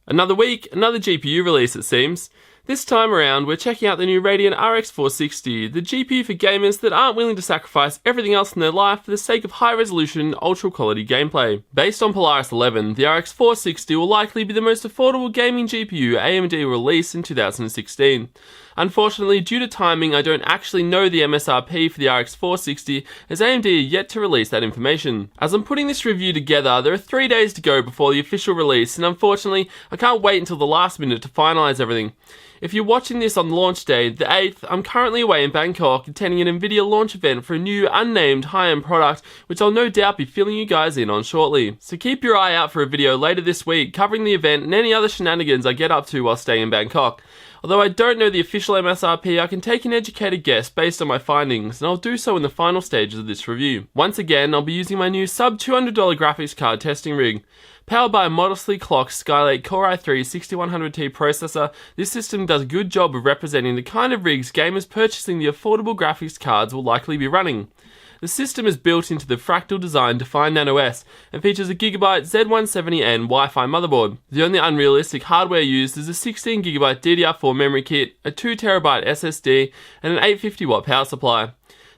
Another week, another GPU release it seems. This time around, we're checking out the new Radeon RX 460, the GPU for gamers that aren't willing to sacrifice everything else in their life for the sake of high-resolution, ultra-quality gameplay. Based on Polaris 11, the RX 460 will likely be the most affordable gaming GPU AMD will release in 2016. Unfortunately, due to timing, I don't actually know the MSRP for the RX 460, as AMD are yet to release that information. As I'm putting this review together, there are 3 days to go before the official release, and unfortunately, I can't wait until the last minute to finalise everything. If you're watching this on launch day, the 8th, I'm currently away in Bangkok attending an Nvidia launch event for a new unnamed high-end product, which I'll no doubt be filling you guys in on shortly. So keep your eye out for a video later this week covering the event and any other shenanigans I get up to while staying in Bangkok. Although I don't know the official MSRP, I can take an educated guess based on my findings, and I'll do so in the final stages of this review. Once again, I'll be using my new sub-$200 graphics card testing rig. Powered by a modestly clocked Skylake Core i3 6100T processor, this system does a good job of representing the kind of rigs gamers purchasing the affordable graphics cards will likely be running. The system is built into the fractal design defined Nano S and features a Gigabyte Z170N Wi-Fi motherboard. The only unrealistic hardware used is a 16GB DDR4 memory kit, a 2TB SSD, and an 850W power supply.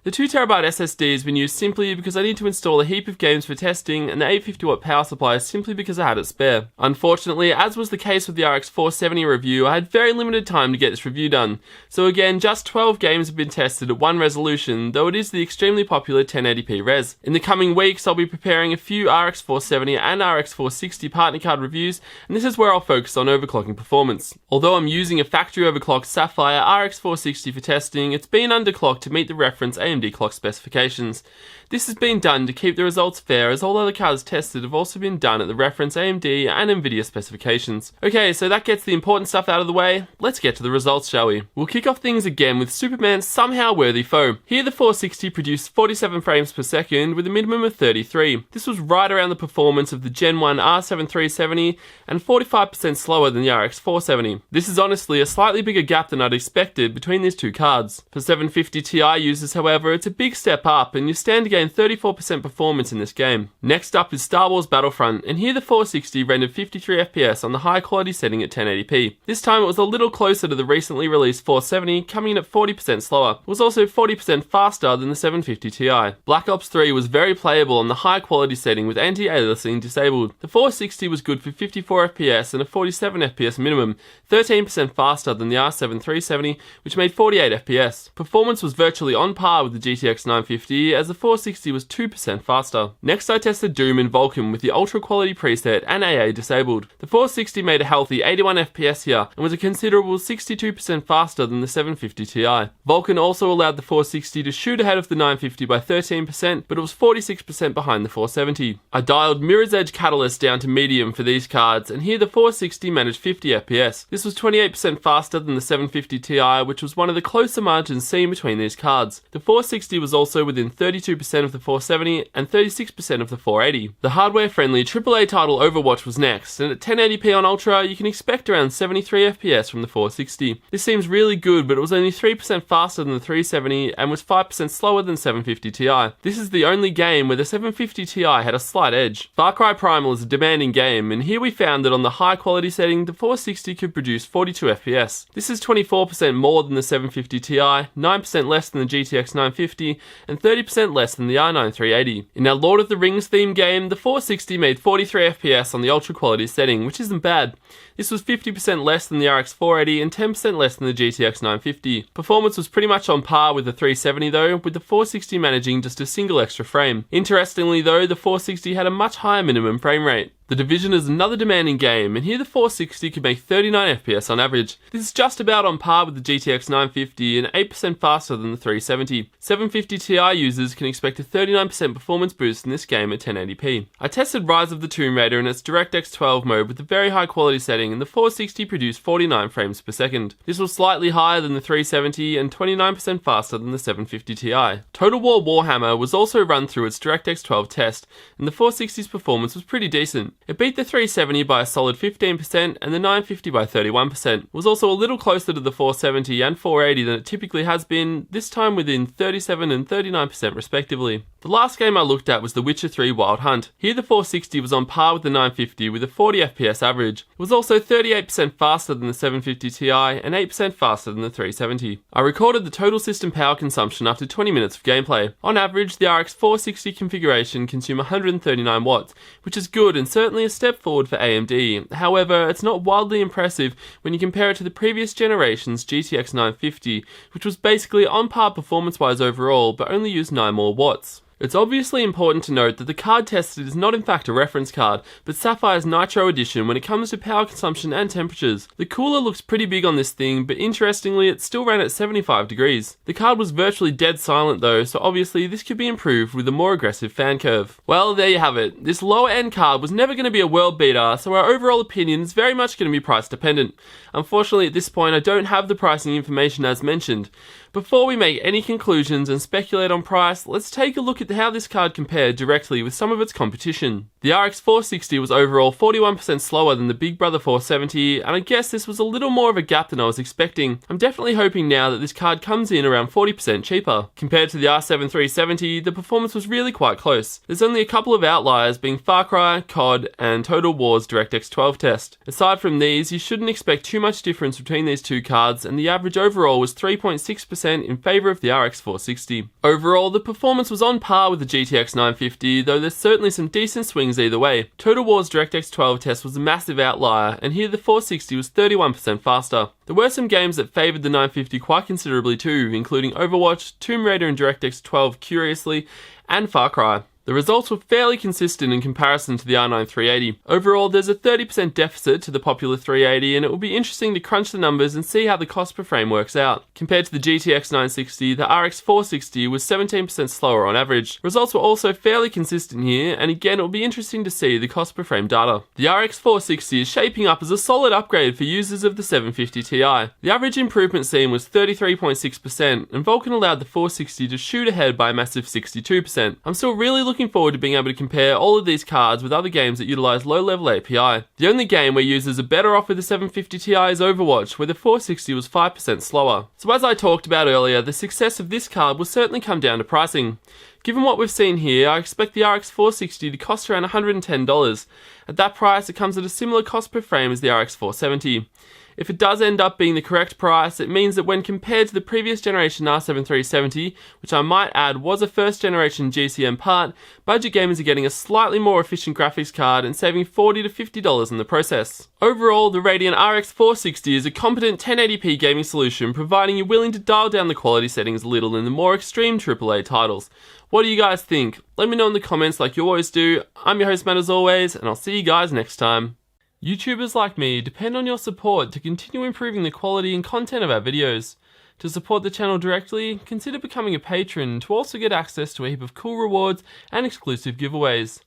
The 2TB SSD has been used simply because I need to install a heap of games for testing, and the 850W power supply is simply because I had it spare. Unfortunately, as was the case with the RX 470 review, I had very limited time to get this review done. So again, just 12 games have been tested at one resolution, though it is the extremely popular 1080p res. In the coming weeks, I'll be preparing a few RX 470 and RX 460 partner card reviews, and this is where I'll focus on overclocking performance. Although I'm using a factory overclocked Sapphire RX 460 for testing, it's been underclocked to meet the reference AMD clock specifications. This has been done to keep the results fair, as all other cards tested have also been done at the reference AMD and Nvidia specifications. Okay, so that gets the important stuff out of the way. Let's get to the results, shall we? We'll kick off things again with Superman's somehow worthy foe. Here the 460 produced 47 frames per second with a minimum of 33. This was right around the performance of the Gen 1 R7 370 and 45% slower than the RX 470. This is honestly a slightly bigger gap than I'd expected between these two cards. For 750 Ti users, however, it's a big step up, and you stand to gain 34% performance in this game. Next up is Star Wars Battlefront, and here the 460 rendered 53 FPS on the high quality setting at 1080p. This time it was a little closer to the recently released 470, coming in at 40% slower. It was also 40% faster than the 750 Ti. Black Ops 3 was very playable on the high quality setting with anti-aliasing disabled. The 460 was good for 54 FPS and a 47 FPS minimum, 13% faster than the R7 370, which made 48 FPS. Performance was virtually on par with the GTX 950, as the 460 was 2% faster. Next I tested Doom and Vulkan with the ultra quality preset and AA disabled. The 460 made a healthy 81 FPS here and was a considerable 62% faster than the 750 Ti. Vulkan also allowed the 460 to shoot ahead of the 950 by 13%, but it was 46% behind the 470. I dialed Mirror's Edge Catalyst down to medium for these cards, and here the 460 managed 50 FPS. This was 28% faster than the 750 Ti, which was one of the closer margins seen between these cards. The 460 was also within 32% of the 470 and 36% of the 480. The hardware-friendly AAA title Overwatch was next, and at 1080p on Ultra, you can expect around 73 FPS from the 460. This seems really good, but it was only 3% faster than the 370 and was 5% slower than 750 Ti. This is the only game where the 750 Ti had a slight edge. Far Cry Primal is a demanding game, and here we found that on the high-quality setting, the 460 could produce 42 FPS. This is 24% more than the 750 Ti, 9% less than the GTX 950, and 30% less than the R9 380. In our Lord of the Rings theme game, the 460 made 43 FPS on the ultra quality setting, which isn't bad. This was 50% less than the RX 480 and 10% less than the GTX 950. Performance was pretty much on par with the 370 though, with the 460 managing just a single extra frame. Interestingly though, the 460 had a much higher minimum frame rate. The Division is another demanding game, and here the 460 could make 39 FPS on average. This is just about on par with the GTX 950 and 8% faster than the 370. 750 Ti users can expect a 39% performance boost in this game at 1080p. I tested Rise of the Tomb Raider in its DirectX 12 mode with a very high quality setting, and the 460 produced 49 frames per second. This was slightly higher than the 370 and 29% faster than the 750 Ti. Total War Warhammer was also run through its DirectX 12 test, and the 460's performance was pretty decent. It beat the 370 by a solid 15% and the 950 by 31%. It was also a little closer to the 470 and 480 than it typically has been, this time within 37 and 39% respectively. The last game I looked at was The Witcher 3 Wild Hunt. Here the 460 was on par with the 950 with a 40 FPS average. It was also 38% faster than the 750 Ti and 8% faster than the 370. I recorded the total system power consumption after 20 minutes of gameplay. On average, the RX 460 configuration consumed 139 watts, which is good and certainly a step forward for AMD. However, it's not wildly impressive when you compare it to the previous generation's GTX 950, which was basically on par performance-wise overall, but only used 9 more watts. It's obviously important to note that the card tested is not in fact a reference card, but Sapphire's Nitro Edition when it comes to power consumption and temperatures. The cooler looks pretty big on this thing, but interestingly it still ran at 75 degrees. The card was virtually dead silent though, so obviously this could be improved with a more aggressive fan curve. Well, there you have it. This lower end card was never going to be a world beater, so our overall opinion is very much going to be price dependent. Unfortunately at this point I don't have the pricing information as mentioned. Before we make any conclusions and speculate on price, let's take a look at how this card compared directly with some of its competition. The RX 460 was overall 41% slower than the Big Brother 470, and I guess this was a little more of a gap than I was expecting. I'm definitely hoping now that this card comes in around 40% cheaper. Compared to the R7 370, the performance was really quite close. There's only a couple of outliers being Far Cry, COD, and Total War's DirectX 12 test. Aside from these, you shouldn't expect too much difference between these two cards, and the average overall was 3.6% in favour of the RX 460. Overall, the performance was on par with the GTX 950, though there's certainly some decent swings either way. Total War's DirectX 12 test was a massive outlier, and here the 460 was 31% faster. There were some games that favoured the 950 quite considerably too, including Overwatch, Tomb Raider and DirectX 12 Curiously, and Far Cry. The results were fairly consistent in comparison to the R9 380. Overall, there's a 30% deficit to the popular 380, and it will be interesting to crunch the numbers and see how the cost per frame works out. Compared to the GTX 960, the RX 460 was 17% slower on average. Results were also fairly consistent here, and again it will be interesting to see the cost per frame data. The RX 460 is shaping up as a solid upgrade for users of the 750 Ti. The average improvement seen was 33.6%, and Vulkan allowed the 460 to shoot ahead by a massive 62%. I'm still really looking forward to being able to compare all of these cards with other games that utilize low-level API. The only game where users are better off with the 750 Ti is Overwatch, where the 460 was 5% slower. So as I talked about earlier, the success of this card will certainly come down to pricing. Given what we've seen here, I expect the RX 460 to cost around $110. At that price, it comes at a similar cost per frame as the RX 470. If it does end up being the correct price, it means that when compared to the previous generation R7 370, which I might add was a first generation GCM part, budget gamers are getting a slightly more efficient graphics card and saving $40 to $50 in the process. Overall, the Radeon RX 460 is a competent 1080p gaming solution, providing you're willing to dial down the quality settings a little in the more extreme AAA titles. What do you guys think? Let me know in the comments like you always do. I'm your host Matt as always, and I'll see you guys next time. YouTubers like me depend on your support to continue improving the quality and content of our videos. To support the channel directly, consider becoming a patron to also get access to a heap of cool rewards and exclusive giveaways.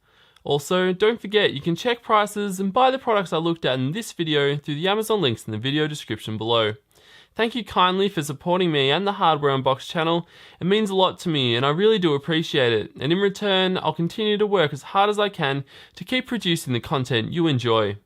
Also, don't forget you can check prices and buy the products I looked at in this video through the Amazon links in the video description below. Thank you kindly for supporting me and the Hardware Unboxed channel. It means a lot to me and I really do appreciate it, and in return I'll continue to work as hard as I can to keep producing the content you enjoy.